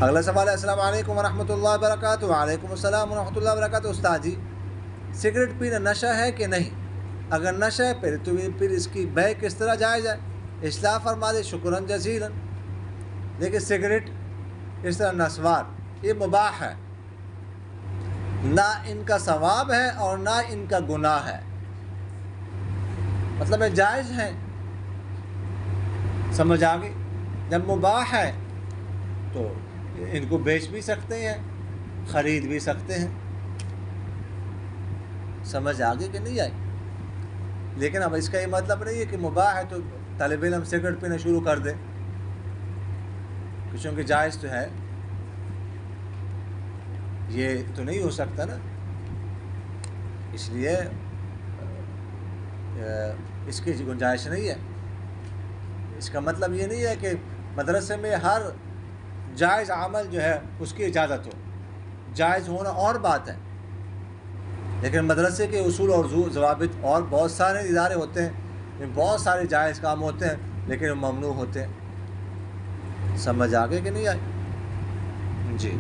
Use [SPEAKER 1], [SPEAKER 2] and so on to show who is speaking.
[SPEAKER 1] اگلا سوال ہے، السلام علیکم ورحمۃ اللہ وبرکاتہ۔ وعلیکم السلام ورحمۃ اللہ وبرکاتہ۔ استاد جی، سگریٹ پینا نشہ ہے کہ نہیں؟ اگر نشہ ہے پھر اس کی بیع کس طرح جائز ہے؟ اصلاح فرما دے، شکراً جزیلاً۔ دیکھیں، سگریٹ اس طرح نسوار یہ مباح ہے، نہ ان کا ثواب ہے اور نہ ان کا گناہ ہے، مطلب یہ جائز ہیں، سمجھ آ گئی؟ جب مباح ہے تو ان کو بیچ بھی سکتے ہیں، خرید بھی سکتے ہیں، سمجھ آگے کہ نہیں آئی؟ لیکن اب اس کا یہ مطلب نہیں ہے کہ مباح ہے تو طالب علم سگریٹ پینا شروع کر دے، چونکہ جائز تو ہے، یہ تو نہیں ہو سکتا نا۔ اس لیے اس کی گنجائش نہیں ہے۔ اس کا مطلب یہ نہیں ہے کہ مدرسے میں ہر جائز عمل جو ہے اس کی اجازت ہو، جائز ہونا اور بات ہے، لیکن مدرسے کے اصول اور ضوابط اور بہت سارے ادارے ہوتے ہیں، بہت سارے جائز کام ہوتے ہیں لیکن ممنوع ہوتے ہیں، سمجھ آگے کہ نہیں آئی؟ جی۔